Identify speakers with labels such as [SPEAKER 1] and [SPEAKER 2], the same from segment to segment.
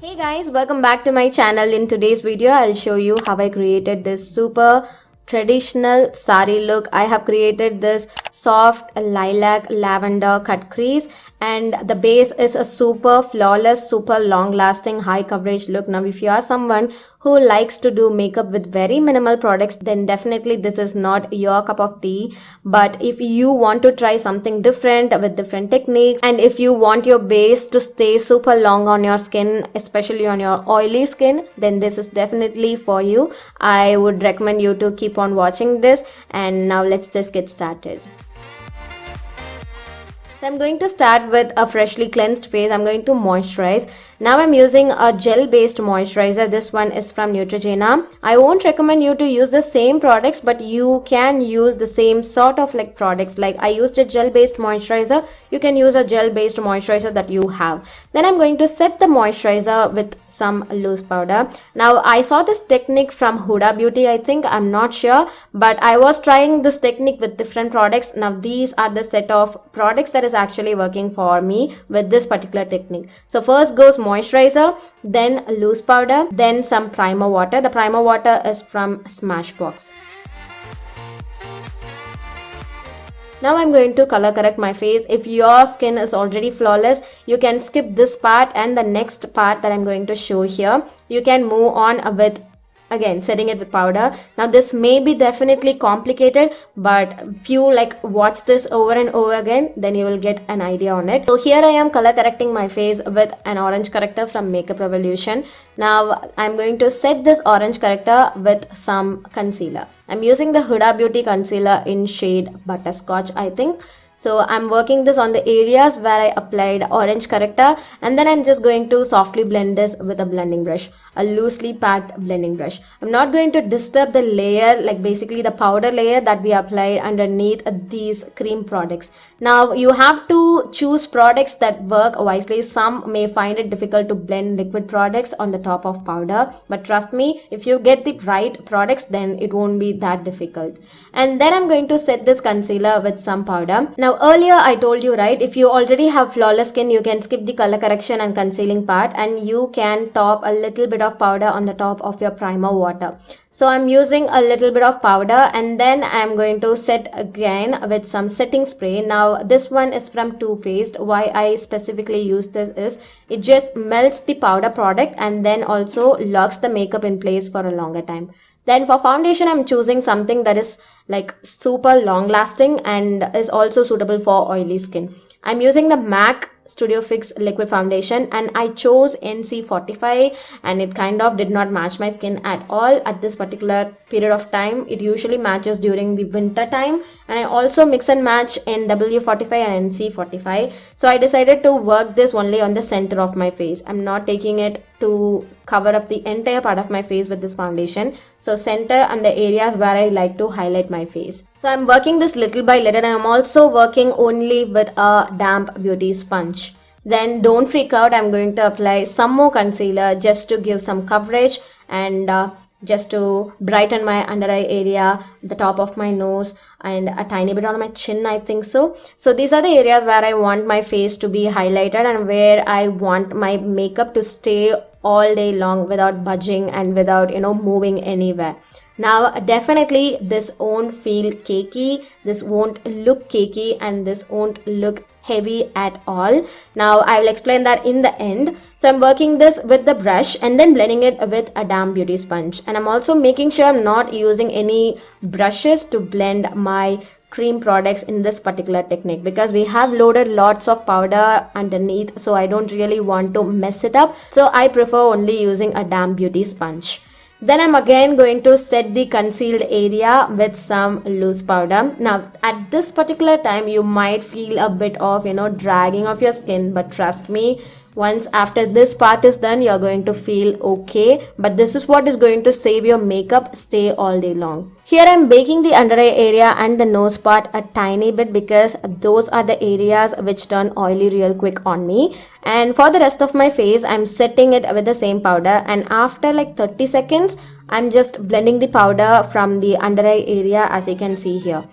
[SPEAKER 1] Hey guys, welcome back to my channel. In today's video, I'll show you how I created this super traditional sari look. I have created this soft lilac lavender cut crease, and the base is a super flawless, super long lasting, high coverage look. Now if you are someone who likes to do makeup with very minimal products, then definitely this is not your cup of tea. But if you want to try something different with different techniques, and if you want your base to stay super long on your skin, especially on your oily skin, then this is definitely for you. I would recommend you to keep on watching this. And now let's just get started. So I'm going to start with a freshly cleansed face. I'm going to moisturize. Now I'm using a gel based moisturizer. This one is from Neutrogena. I won't recommend you to use the same products, but you can use the same sort of like products. Like I used a gel based moisturizer. You can use a gel based moisturizer that you have. Then I'm going to set the moisturizer with some loose powder. Now I saw this technique from Huda Beauty, I think. I'm not sure, but I was trying this technique with different products. Now these are the set of products that is actually working for me with this particular technique. So first goes moisturizer, then loose powder, then some primer water. The primer water is from Smashbox. Now I'm going to color correct my face. If your skin is already flawless, you can skip this part, and the next part that I'm going to show here, you can move on with again setting it with powder. Now this may be definitely complicated, but if you like watch this over and over again, then you will get an idea on it. So here I am color correcting my face with an orange corrector from Makeup Revolution. Now I'm going to set this orange corrector with some concealer. I'm using the Huda Beauty concealer in shade Butterscotch, I think. So I'm working this on the areas where I applied orange corrector, and then I'm just going to softly blend this with a blending brush, a loosely packed blending brush. I'm not going to disturb the layer, like basically the powder layer that we applied underneath these cream products. Now you have to choose products that work wisely. Some may find it difficult to blend liquid products on the top of powder, but trust me, if you get the right products, then it won't be that difficult. And then I'm going to set this concealer with some powder. Now earlier I told you, right, if you already have flawless skin, you can skip the color correction and concealing part, and you can top a little bit of powder on the top of your primer water. So I'm using a little bit of powder, and then I'm going to set again with some setting spray. Now this one is from Too Faced. Why I specifically use this is it just melts the powder product and then also locks the makeup in place for a longer time. Then for foundation, I'm choosing something that is like super long lasting and is also suitable for oily skin. I'm using the MAC Studio Fix liquid foundation, and I chose NC45, and it kind of did not match my skin at all at this particular period of time. It usually matches during the winter time, and I also mix and match NW45 and NC45. So I decided to work this only on the center of my face. I'm not taking it to cover up the entire part of my face with this foundation. So center and the areas where I like to highlight my face. So I'm working this little by little, and I'm also working only with a damp beauty sponge. Then don't freak out, I'm going to apply some more concealer just to give some coverage and just to brighten my under eye area, the top of my nose, and a tiny bit on my chin, I think so. So these are the areas where I want my face to be highlighted and where I want my makeup to stay all day long without budging and without, moving anywhere. Now definitely this won't feel cakey, this won't look cakey, and this won't look heavy at all. Now I will explain that in the end. So I'm working this with the brush and then blending it with a damp beauty sponge, and I'm also making sure I'm not using any brushes to blend my cream products in this particular technique, because we have loaded lots of powder underneath, so I don't really want to mess it up. So I prefer only using a damp beauty sponge. Then I'm again going to set the concealed area with some loose powder. Now at this particular time you might feel a bit of dragging of your skin, but trust me, once after this part is done, you're going to feel okay. But this is what is going to save your makeup stay all day long. Here I'm baking the under eye area and the nose part a tiny bit, because those are the areas which turn oily real quick on me. And for the rest of my face, I'm setting it with the same powder, and after like 30 seconds, I'm just blending the powder from the under eye area, as you can see here.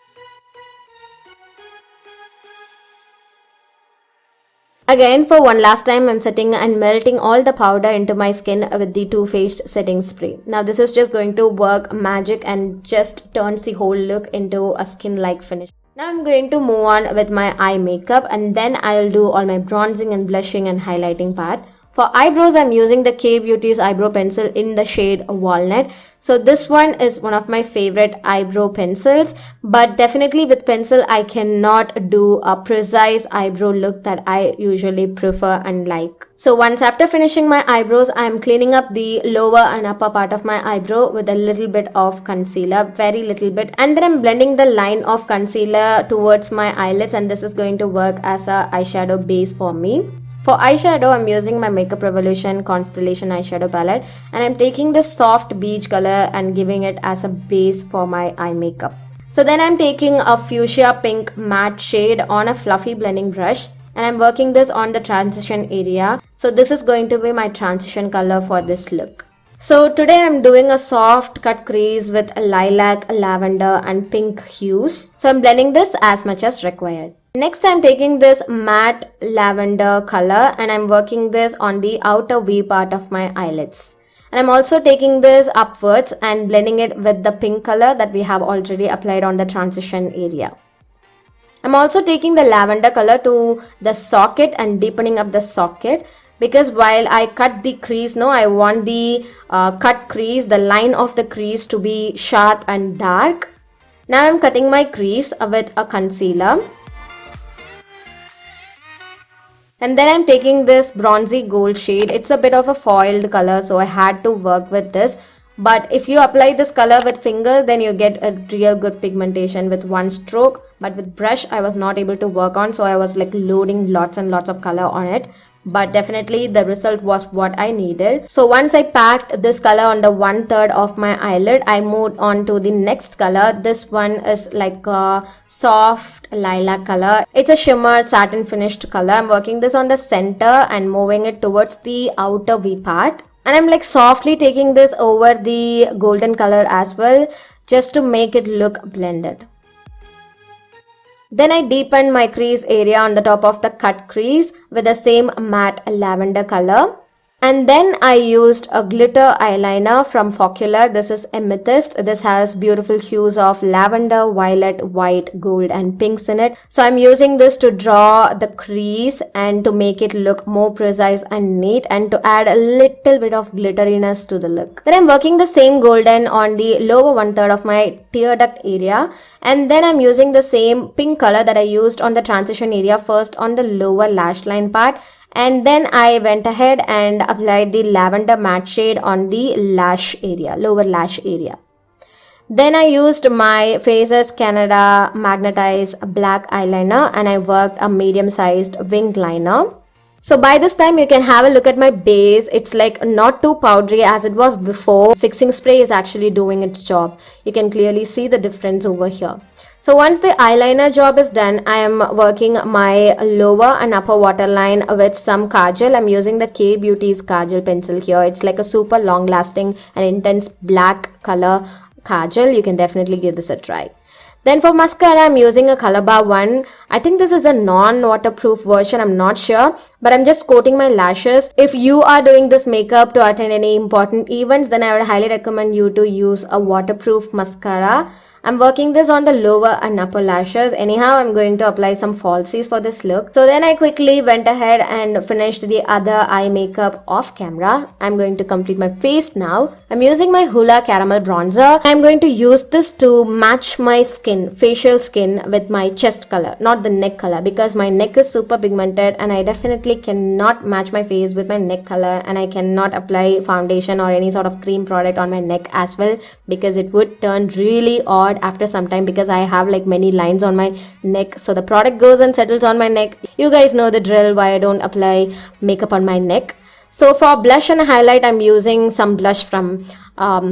[SPEAKER 1] Again, for one last time, I'm setting and melting all the powder into my skin with the Too Faced setting spray. Now this is just going to work magic and just turns the whole look into a skin-like finish. Now I'm going to move on with my eye makeup, and then I'll do all my bronzing and blushing and highlighting part. For eyebrows, I'm using the K Beauty's eyebrow pencil in the shade Walnut. So this one is one of my favorite eyebrow pencils, but definitely with pencil, I cannot do a precise eyebrow look that I usually prefer and like. So once after finishing my eyebrows, I'm cleaning up the lower and upper part of my eyebrow with a little bit of concealer, very little bit. And then I'm blending the line of concealer towards my eyelids, and this is going to work as a eyeshadow base for me. For eyeshadow, I'm using my Makeup Revolution Constellation eyeshadow palette, and I'm taking this soft beige color and giving it as a base for my eye makeup. So then I'm taking a fuchsia pink matte shade on a fluffy blending brush, and I'm working this on the transition area. So this is going to be my transition color for this look. So today I'm doing a soft cut crease with lilac, lavender and pink hues. So I'm blending this as much as required. Next, I'm taking this matte lavender color and I'm working this on the outer V part of my eyelids. And I'm also taking this upwards and blending it with the pink color that we have already applied on the transition area. I'm also taking the lavender color to the socket and deepening up the socket, because while I cut the crease, I want the cut crease, the line of the crease to be sharp and dark. Now I'm cutting my crease with a concealer. And then I'm taking this bronzy gold shade. It's a bit of a foiled color, so I had to work with this. But if you apply this color with fingers, then you get a real good pigmentation with one stroke. But with brush, I was not able to work on, so I was like loading lots and lots of color on it. But definitely the result was what I needed. So once I packed this color on the 1/3 of my eyelid, I moved on to the next color. This one is like a soft lilac color. It's a shimmer satin finished color. I'm working this on the center and moving it towards the outer V part. And I'm like softly taking this over the golden color as well, just to make it look blended. Then I deepened my crease area on the top of the cut crease with the same matte lavender color. And then I used a glitter eyeliner from Focular. This is Amethyst. This has beautiful hues of lavender, violet, white, gold and pinks in it. So I'm using this to draw the crease and to make it look more precise and neat, and to add a little bit of glitteriness to the look. Then I'm working the same golden on the lower 1/3 of my tear duct area. And then I'm using the same pink color that I used on the transition area first on the lower lash line part. And then I went ahead and applied the lavender matte shade on the lash area, lower lash area. Then I used my Faces Canada magnetized black eyeliner and I worked a medium-sized winged liner. So by this time you can have a look at my base. It's like not too powdery as it was before. Fixing spray is actually doing its job. You can clearly see the difference over here. So once the eyeliner job is done, I am working my lower and upper waterline with some kajal. I'm using the K Beauty's kajal pencil here. It's like a super long lasting and intense black color kajal. You can definitely give this a try. Then for mascara, I'm using a Calabar one. I think this is the non-waterproof version. I'm not sure. But I'm just coating my lashes. If you are doing this makeup to attend any important events, then I would highly recommend you to use a waterproof mascara. I'm working this on the lower and upper lashes. Anyhow, I'm going to apply some falsies for this look. So then I quickly went ahead and finished the other eye makeup off camera. I'm going to complete my face now. I'm using my Hoola Caramel Bronzer. I'm going to use this to match my skin, facial skin with my chest color, not the neck color, because my neck is super pigmented and I definitely cannot match my face with my neck color, and I cannot apply foundation or any sort of cream product on my neck as well, because it would turn really odd after some time, because I have like many lines on my neck. So the product goes and settles on my neck. You guys know the drill why I don't apply makeup on my neck. So for blush and highlight, I'm using some blush from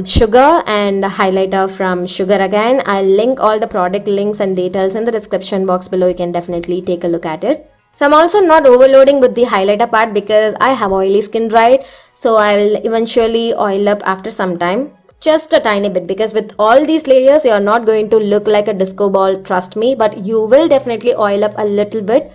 [SPEAKER 1] Sugar and highlighter from Sugar again. I'll link all the product links and details in the description box below. You can definitely take a look at it. So I'm also not overloading with the highlighter part because I have oily skin, right? So I will eventually oil up after some time. Just a tiny bit, because with all these layers, you're not going to look like a disco ball, trust me. But you will definitely oil up a little bit.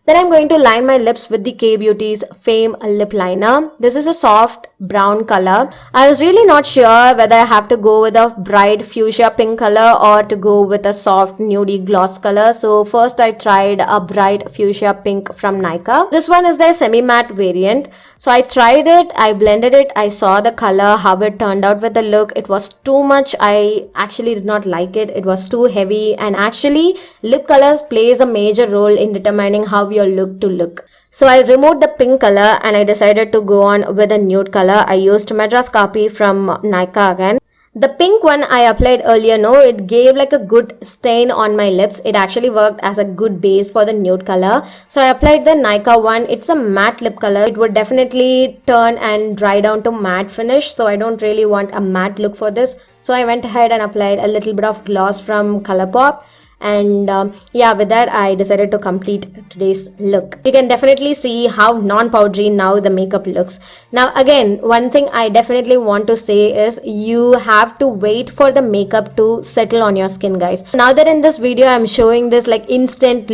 [SPEAKER 1] Then I'm going to line my lips with the K-Beauty's Fame Lip Liner. This is a soft brown color. I was really not sure whether I have to go with a bright fuchsia pink color or to go with a soft nudie gloss color. So first I tried a bright fuchsia pink from Nykaa. This one is their semi-matte variant. So I tried it, I blended it, I saw the color, how it turned out with the look. It was too much. I actually did not like it. It was too heavy, and actually lip colors plays a major role in determining how your look. So I removed the pink color and I decided to go on with a nude color. I used Madras Copy from Nykaa again. The pink one I applied earlier, it gave like a good stain on my lips. It actually worked as a good base for the nude color. So I applied the Nykaa one. It's a matte lip color. It would definitely turn and dry down to matte finish. So I don't really want a matte look for this. So I went ahead and applied a little bit of gloss from Colourpop. And yeah, with that I decided to complete today's look. You can definitely see how non-powdery now the makeup looks. Now again, one thing I definitely want to say is you have to wait for the makeup to settle on your skin, guys. Now that in this video I'm showing this like instant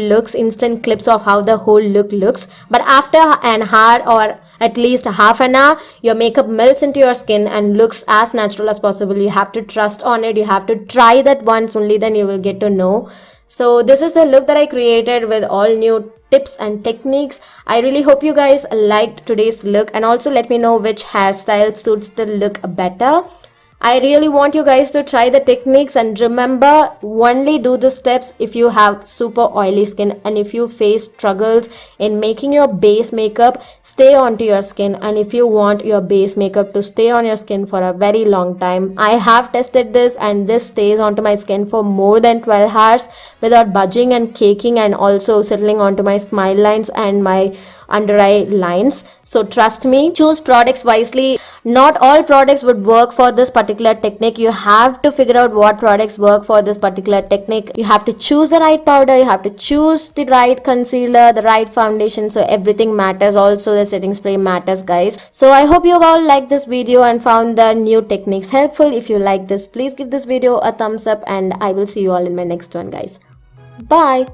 [SPEAKER 1] clips of how the whole look looks, but after an hour or at least half an hour, your makeup melts into your skin and looks as natural as possible. You have to trust on it. You have to try that once, only then you will get to know. So this is the look that I created with all new tips and techniques. I really hope you guys liked today's look, and also let me know which hairstyle suits the look better. I really want you guys to try the techniques, and remember, only do the steps if you have super oily skin and if you face struggles in making your base makeup stay onto your skin, and if you want your base makeup to stay on your skin for a very long time. I have tested this and this stays onto my skin for more than 12 hours without budging and caking, and also settling onto my smile lines and my under eye lines. So trust me, choose products wisely. Not all products would work for this particular technique. You have to figure out what products work for this particular technique. You have to choose the right powder, you have to choose the right concealer, the right foundation. So everything matters. Also the setting spray matters, guys. So I hope you all liked this video and found the new techniques helpful. If you like this, please give this video a thumbs up, and I will see you all in my next one, guys. Bye.